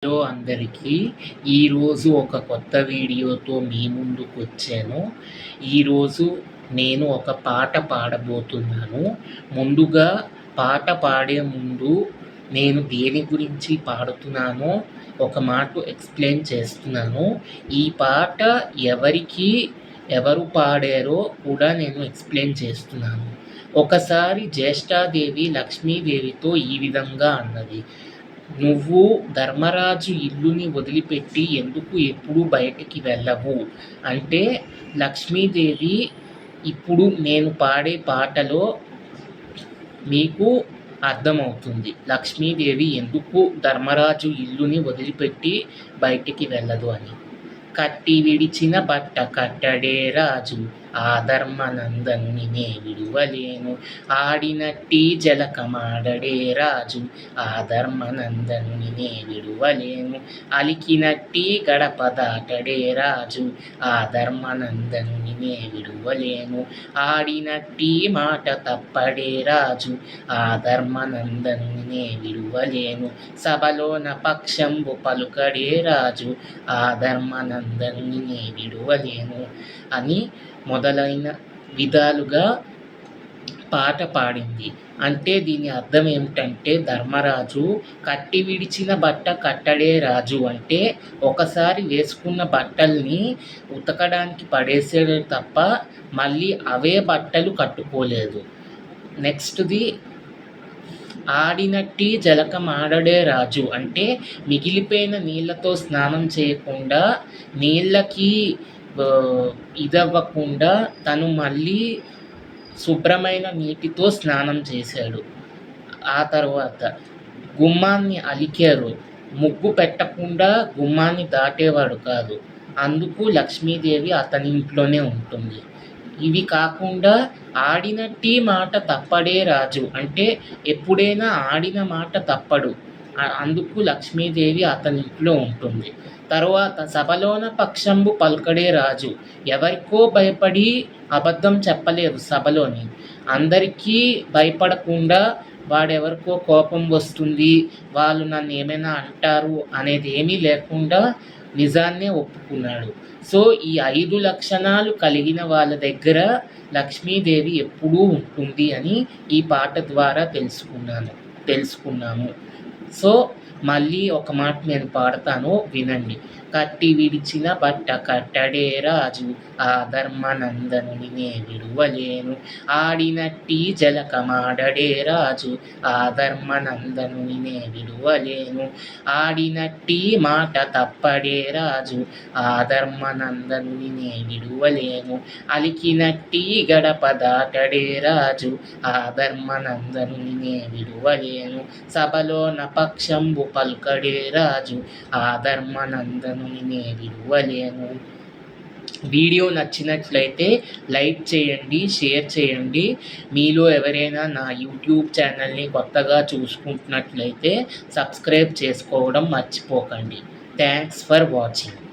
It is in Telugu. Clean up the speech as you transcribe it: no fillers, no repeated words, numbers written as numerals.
హలో అందరికీ, ఈరోజు ఒక కొత్త వీడియోతో మీ ముందుకు వచ్చాను. ఈరోజు నేను ఒక పాట పాడబోతున్నాను. ముందుగా పాట పాడే ముందు నేను దేని గురించి పాడుతున్నానో ఒక మాట ఎక్స్ప్లెయిన్ చేస్తున్నాను. ఈ పాట ఎవరు పాడారో కూడా నేను ఎక్స్ప్లెయిన్ చేస్తున్నాను. ఒకసారి జ్యేష్ఠాదేవి లక్ష్మీదేవితో ఈ విధంగా అన్నది, నువ్వు ధర్మరాజు ఇల్లుని వదిలిపెట్టి ఎందుకు ఎప్పుడు బయటికి వెళ్ళవు అంటే, లక్ష్మీదేవి ఇప్పుడు నేను పాడే పాటలో మీకు అర్థమవుతుంది లక్ష్మీదేవి ఎందుకు ధర్మరాజు ఇల్లుని వదిలిపెట్టి బయటికి వెళ్ళదు అని. కట్టి విడిచిన బట్ట కట్టడే రాజు, ఆ ధర్మనందన్ని నే విడువలేను. ఆడినట్టి జలకమాడడే రాజు, ఆ ధర్మనందన్ని నే విడువలేను. అలికినట్టి గడప దాటడే రాజు, ఆ ధర్మనందన్ని నే విడువలేను. ఆడినట్టి మాట తప్పడే రాజు, ఆ ధర్మనందన్ని నే విడువలేను. సభలోన పక్షంబు పలుకడే రాజు, ఆ ధర్మనందన్ని నే విడువలేను అని మొదలైన విధాలుగా పాట పాడింది. అంటే దీని అర్థం ఏమిటంటే, ధర్మరాజు కట్టి విడిచిన బట్ట కట్టడే రాజు అంటే ఒకసారి వేసుకున్న బట్టల్ని ఉతకడానికి పడేసాడే తప్ప మళ్ళీ అవే బట్టలు కట్టుకోలేదు. నెక్స్ట్ది ఆడినట్టి జలకమాడడే రాజు అంటే మిగిలిపోయిన నీళ్ళతో స్నానం చేయకుండా, నీళ్ళకి ఇదవ్వకుండా తను మళ్ళీ శుభ్రమైన నీటితో స్నానం చేశాడు. ఆ తర్వాత గుమ్మాన్ని అలికారు, ముగ్గు పెట్టకుండా గుమ్మాన్ని దాటేవాడు కాదు, అందుకు లక్ష్మీదేవి అతని ఇంట్లోనే ఉంటుంది. ఇవి కాకుండా ఆడినట్టి మాట తప్పడే రాజు అంటే ఎప్పుడైనా ఆడిన మాట తప్పడు, అందుకు లక్ష్మీదేవి అతని ఇంట్లో ఉంటుంది. తరువాత సభలోన పక్షంబు పలుకడే రాజు, ఎవరికో భయపడి అబద్ధం చెప్పలేదు సభలోని. అందరికీ భయపడకుండా, వాడెవరికో కోపం వస్తుంది, వాళ్ళు నన్ను ఏమైనా అంటారు అనేది ఏమీ లేకుండా నిజాన్నే ఒప్పుకున్నాడు. సో ఈ 5 లక్షణాలు కలిగిన వాళ్ళ దగ్గర లక్ష్మీదేవి ఎప్పుడూ ఉంటుంది అని ఈ పాట ద్వారా తెలుసుకున్నాము. సో మళ్ళీ ఒక మాట నేను పాడతాను, వినండి. కట్టి విడిచిన బట్ట కట్టడే రాజు, ఆ ధర్మనందనుని నే విడువలేను. ఆడినట్టి జలకమాడడే రాజు, ఆ ధర్మనందనుని నే విడువలేను. ఆడినట్టి మాట తప్పడే రాజు, ఆ ధర్మనందనుని నే విడువలేను. అలికినట్టి గడప దాటడే రాజు, ఆ ధర్మనందనుని నే విడువలేను. సభలోన పక్షంబు పలుకడే రాజు, ఆ ధర్మనందనుని నే విడువలేను. వీడియో నచ్చినట్లయితే లైక్ చేయండి, షేర్ చేయండి. మీలో ఎవరైనా నా యూట్యూబ్ ఛానల్ని కొత్తగా చూసుకుంటున్నట్లయితే సబ్స్క్రైబ్ చేసుకోవడం మర్చిపోకండి. Thanks for watching.